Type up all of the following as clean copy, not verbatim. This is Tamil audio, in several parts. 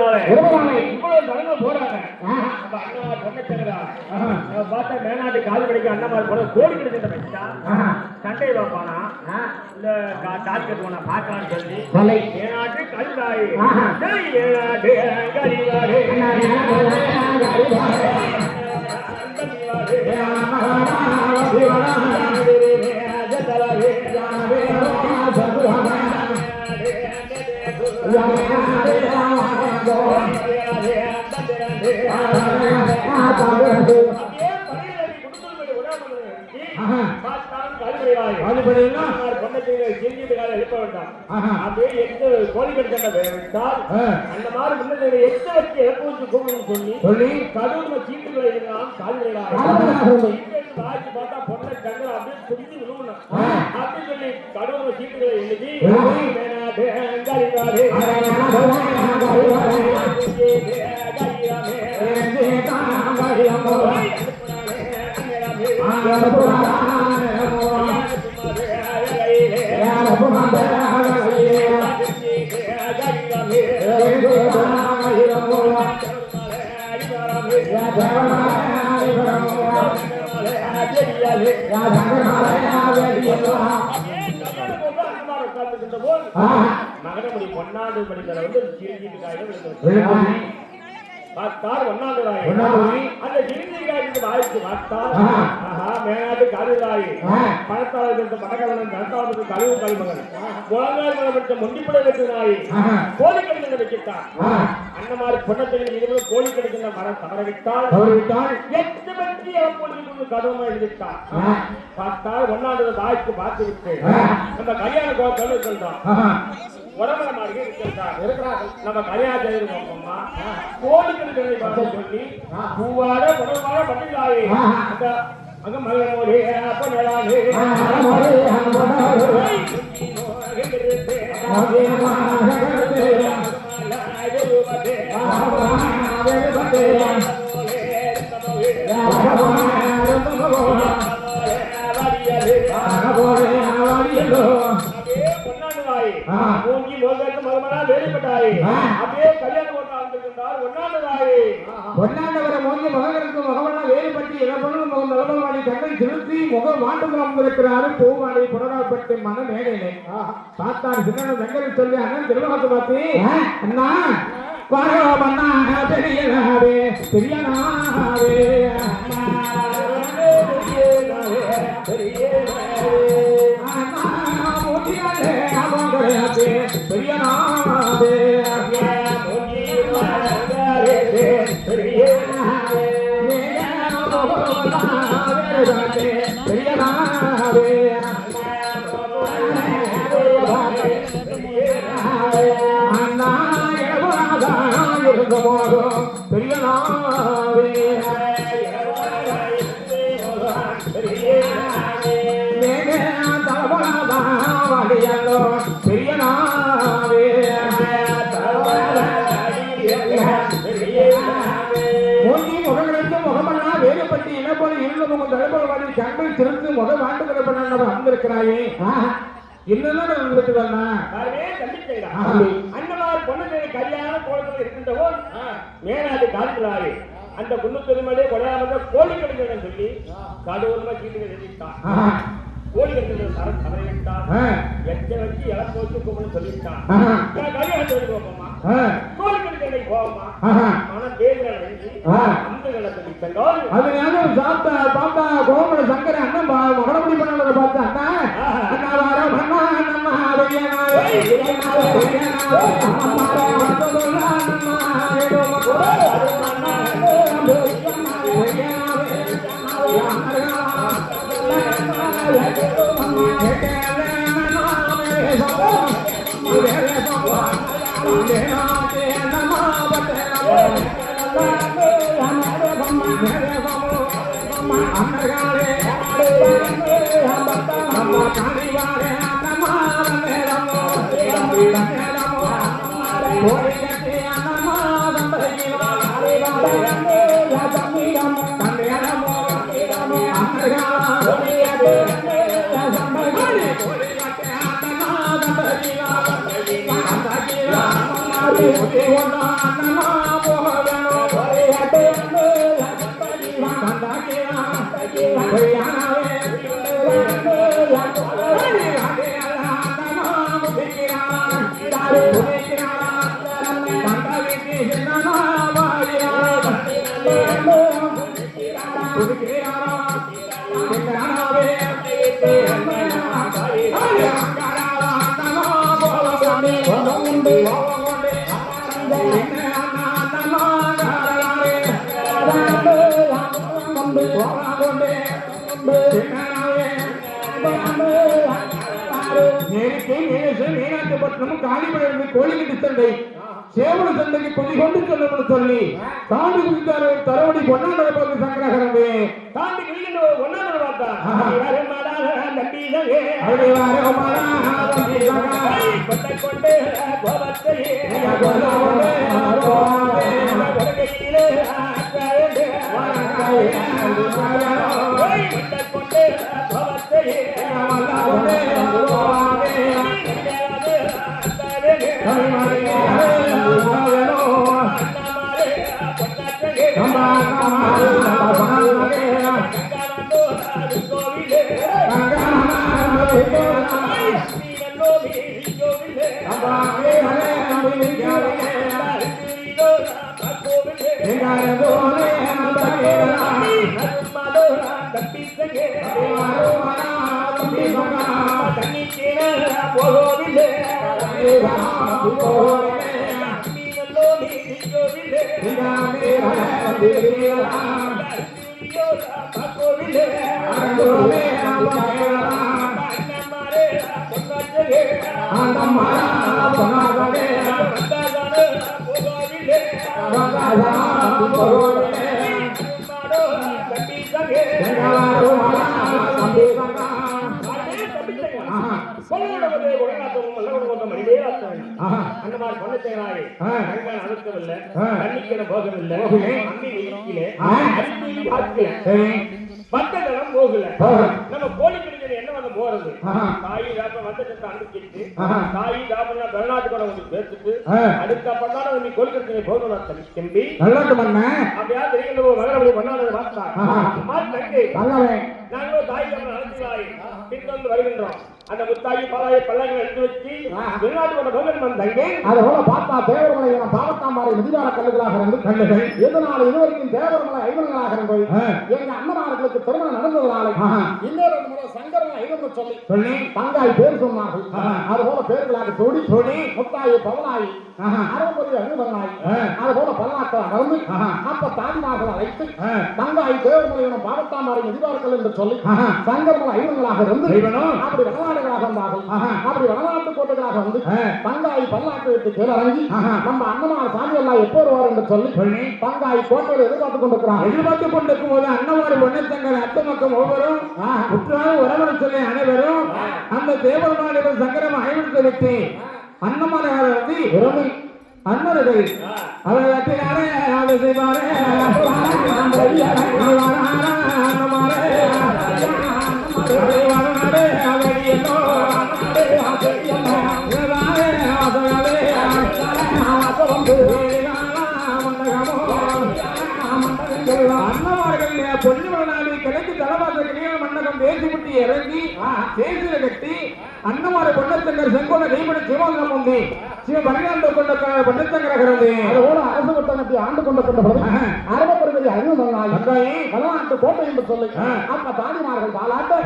இவ்வளவு தடவை போறாங்க. நம்ம அண்ணா பொண்ணா பார்த்தா மேனாட்டு காது கடைக்கு அண்ணமார் போல கோடி கிடைக்கிற சண்டை வைப்பானா இல்ல கால் கட்டுவானா பார்க்கலான்னு சொல்லி மேனாட்டு கல்தாய் ஏனாட்டு கலிவாடு கோழி கெடுத்தால் அந்த மாதிரி முன்னதை எத்த வச்சு இழப்பு வச்சு கூப்பிடணும்னு சொல்லி கடுமை சீட்டுகளை எல்லாம் காய்ச்சி பார்த்தா பொண்ணை கண்டு அப்படியே துடிச்சு விழுவணும் அப்படின்னு சொல்லி கடுமை சீட்டுகளை எழுதி மகனமுடி பொன்னாடு படிக்கிற வந்து பார்த்தார் ஒன்னாவது அந்த ஜிரிஞ்சிக்காய்க்கு வாய்ப்பு பார்த்தார் மேலாட்டு கருதாய் பணத்தாளர்களுக்கு மடகவனம் தனத்தாளர்களுக்கு கழிவு கழிமகன் குழந்தைகள் மனப்பட்ட முண்டிப்படை வைக்கிறாய் கோழி கடிதங்களை வைக்கிட்டார் அந்த மாதிரி பொன்னத்தையில் இருபது கோழி கடிதங்களை மரம் தவறவிட்டால் 8 மணிக்கு இறப்பொழுது கதவுமா எழுதிட்டார் பார்த்தால் ஒன்னாவது வாய்ப்பு பார்த்து விட்டு நம்ம கல்யாண கோவில் சொல்றோம் உடம்புல மாதிரி இருக்கிறார்கள் நம்ம கல்யாணம் செய்திருக்கோம் கோழி கடிதங்களை பார்த்து சொல்லி பூவாட உடம்பாட பட்டியலாயே அங்க மகனோடு அப்ப நிலாவே மூங்கி மோகத்து மருமனா வேலைப்பட்டாய் அப்படியே கல்யாணம் ஒன்னாண்டவரை மூங்கி மகனுக்கு மகவனா வேலைப்பட்டு இளப்பனும் நலமல்வாடி தங்கை திருத்தி முக மாண்டுமுகம் இருக்கிறாரு பூவாடி புனராப்பட்டு மன மேடையிலே பார்த்தார் சின்ன தங்கரை சொல்லி அண்ணன் திருமணத்தை பார்த்து அண்ணா பாரவண்ணா பெரியனாவே பெரியனாவே பெரியனாவே வேலைப்பட்டு இனப்போல இருந்தவங்க தலைப்போல கண்மை திறந்து முக வாண்டுகிற பண்ண வந்திருக்கிறாயே என்னெல்லாம் உங்களுக்கு அண்ணமார் பொண்ணு கல்யாண கோலத்தில் இருக்கின்ற போது மேலாது காலத்திலாயே அந்த குன்னத்தொருமையிலே கொடையாம கோழி கடிதம் சொல்லி கடவுள்மா சீட்டுகள் எழுதிட்டான் கோழி கடிதம் தவறிவிட்டான் எச்ச வச்சு இழப்பு வச்சு கூப்பிட்டு சொல்லிவிட்டான் கல்யாணம் சொல்லி போப்போமா கோழி கடிதம் போவோமா மனம் தேர்தல் அந்த நிலத்தை சென்றால் அதனால பாப்பா கோமல சங்கர அண்ணன் மகனமுடி பண்ணதை பார்த்து அண்ணா அண்ணா வாரம் அண்ணா அண்ணம்மா கோழிக்கட்டு சண்டை சேவல சண்டைக்கு கொதி கொண்டு சொல்லணும்னு சொல்லி தாண்டி குதித்தாரு தரவடி பொன்னாண்டை பார்த்து சங்கரகரவே தாண்டி குதிக்கின்ற ஒன்னாவது பார்த்தா கொண்டு கோபத்தையே அந்த மாதிரி பொண்ணு செய்யறாரு அழுத்தமில்லை கண்ணிக்கிற போகம் இல்லை அம்மி வெயிலே அரிசி பார்க்கல மத்ததெல்லாம் போகல நம்ம கோழி பிடிக்கிறது என்ன வந்து போறது தாயி தாப்ப மத்தத்தை அனுப்பிட்டு தாயி தாப்பா வெளிநாட்டுக்கு வந்து பேசிட்டு அடுத்த பண்ணாட நீ கொள்கை போகணும் தம்பி நல்லாட்டு பண்ண அப்படியா தெரியுங்க மகளபடி பண்ணாத பார்த்தா நாங்களும் தாய் தப்ப நடத்துகிறாய் பின்தொடர்ந்து வருகின்றோம் அந்த முத்தாயி பாலாய பல்லங்களை எடுத்து வச்சு வெளிநாட்டு பகவன் வந்தாங்க அதை போல பார்த்தா தேவர்மலை பாவத்தாம்பாறை மிதிவார கல்லுகளாக இருந்து கல்லுகள் எதனால இதுவரைக்கும் தேவர்மலை ஐவர்களாக இருந்தது எங்க அண்ணமார்களுக்கு திருமணம் நடந்ததுனால இன்னொரு முறை சங்கரன் ஐவர்கள் சொல்லி பங்காய் பேர் சொன்னார்கள் அது போல பேர்களாக சொல்லி முத்தாயி பவனாயி அறம்பொருள் அனுபவனாய் அது போல பல்லாக்கள் நடந்து அப்ப தாய்மார்கள் அழைத்து தங்காய் தேவர்மலை பாவத்தாம்பாறை மிதிவார்கள் என்று சொல்லி சங்கரமலை ஐவர்களாக இருந்து அப்படி வெளிநாடுகளாக வந்தார்கள் அப்படி வெளிநாட்டு கோட்டைகளாக வந்து பங்காய் பல்லாக்கு விட்டு கீழறங்கி நம்ம அண்ணமார் சாமி எல்லாம் எப்போ வருவார் என்று சொல்லி பங்காய் கோட்டையில் எதிர்பார்த்துக் கொண்டிருக்கும் போது அண்ணமார் பொன்னத்தங்கர் அத்த மக்கள் ஒவ்வொரும் உற்றாரும் உறவனை சொல்லி அனைவரும் அந்த தேவர்மாடிகள் சங்கரம் ஐவருக்கு விட்டு அண்ணமாரை வந்து உறவு அண்ணர்கள் அவரை வெட்டினாரே அதை செய்வாரே அண்ணமார்கள் பொன்னிமலை கிழக்கு தலவாசல் மன்னகம் தேசிமுட்டி இறங்கி தேசிய கட்டி அண்ணமாரை பொன்னத்தங்கர் செங்கோட கைமணி சிவமங்கலம் உண்டு சிவ பரிகாந்த கொண்ட பொன்னத்தங்கரகிறது அதோட அரசு கொட்டத்தை ஆண்டு கொண்ட அரபப்பெருமதி அறிவுநாய் வளநாட்டு கோட்டை என்று சொல்லி அப்ப தாடிமார்கள் பாலாட்டு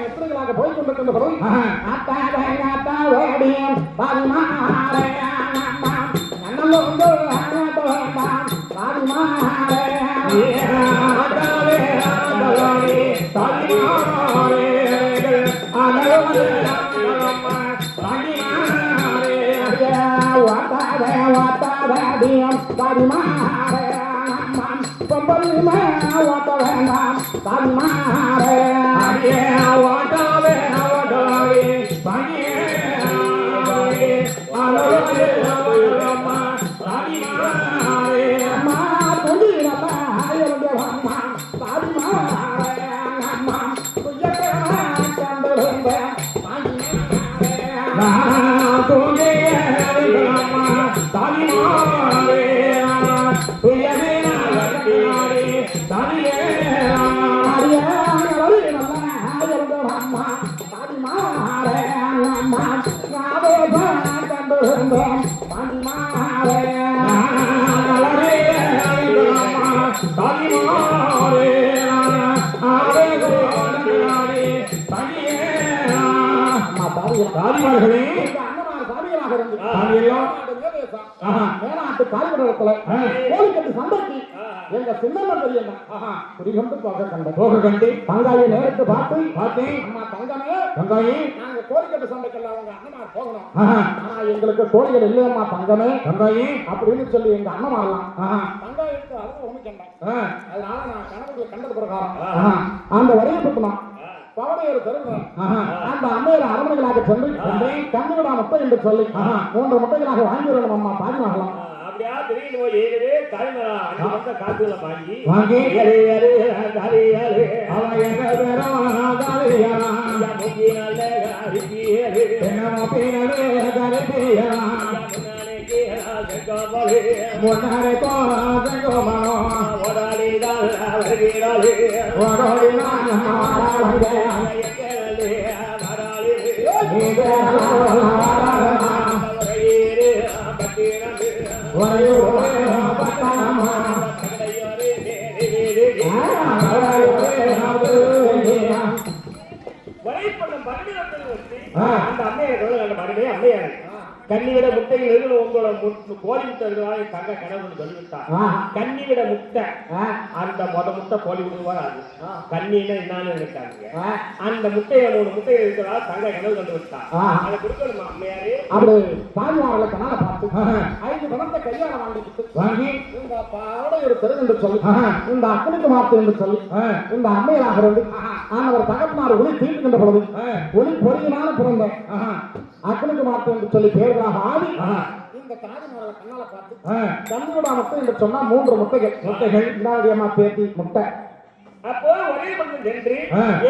எத்தனைகளாக போய் கொண்டிருக்கின்ற பொருள் தாதிமார்களே எங்க அண்ணனார் சாமியராக இருந்து சாமியெல்லாம் மேனாட்டு காய்கடத்துல கோழிக்கட்டு சந்தைக்கு எங்க சின்னம்மன் பெரியண்ணா குறிகொண்டு போக கண்டு தங்காயை நேரத்து பார்த்தேன் அம்மா தங்கமே நாங்க கோழிக்கட்டு சந்தைக்கெல்லாம் அவங்க அண்ணனார் போகணும் ஆனா எங்களுக்கு கோழிகள் இல்லையம்மா தங்கமே அப்படின்னு சொல்லி எங்க அண்ணமாரலாம் தங்காயிருக்கு அதுவும் ஒண்ணு கண்டேன் அதனால நான் கணவர்களை கண்டது பிரகாரம் அந்த வரையை பத்துமா பவனையர் தருங்க அந்த அம்மையர் அரண்மனைகளாக சென்று கண்ணுவிடா முட்டை என்று சொல்லி 3 முட்டைகளாக வாங்கி வரணும் அம்மா பாதினாகலாம் அப்படியா திடீர்னு போய் ஏழு தாய்மரா அஞ்சு வந்த காசுகளை வாங்கி அந்த அம்மையார் கன்னிவிட முட்டைகள் உங்களோட கோழி முட்டை தங்க கனவு சொல்லிவிட்டார் கன்னிவிட முட்டை அந்த முட்டை கோழி விடுவார் அது கண்ணின்னா என்னன்னு நினைக்காங்க அந்த முட்டையை 3 முட்டைகள் இருக்கிறதா தங்க கனவு கொண்டு விட்டார் அதை கொடுக்கணுமா அம்மையாரு அப்படி தாய்மார்களை கண்ணால பார்த்து 5 பணத்தை கையால வாங்கி இந்த பாவடையர் தெரு என்று சொல்லி இந்த அக்கனுக்கு மாத்து என்று சொல்லி இந்த அம்மையராக இருந்து ஆனவர் தகப்பனார் ஒளி தீட்டுகின்ற பொழுது ஒளி பொறியினால பிறந்த அக்கனுக்கு மாத்து என்று சொல்லி பேர்களாக ஆடி இந்த தாய்மார்களை கண்ணால பார்த்து கண்ணுடா முட்டை என்று சொன்னா 3 முட்டைகள் இந்தாடியம்மா பேத்தி முட்டை அப்போ ஒரே பக்கம் சென்று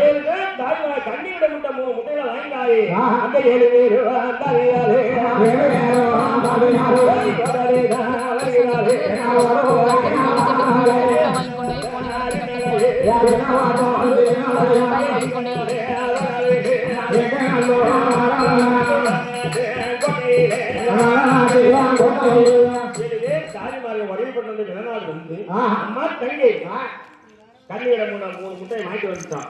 7 தாய்மார் கண்ணிவிட முட்டை 3 முட்டைகளை வாங்கினாரு அந்த 7 பேர் தாய்மார்கள் ஒரே பக்கம் வெளிநாடு வந்து அம்மா தங்கை கண்ணிவிட 3 முட்டையை வாங்கி வந்துட்டான்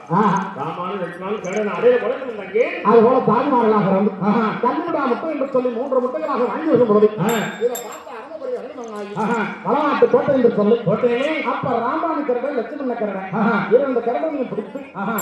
ராமானு லட்சுமணன் கடன் அதே குழந்தை தங்கி அது போல தாய்மார்களாக இருந்து கண்ணிவிடா முட்டை என்று சொல்லி 3 முட்டைகளாக வாங்கி வரும் பொழுது இதை பார்த்து வளநாட்டு கோட்டை என்று சொல்லி அப்ப ராமானு கரடை லட்சுமண கரடை 2 கரடையும் பிடித்து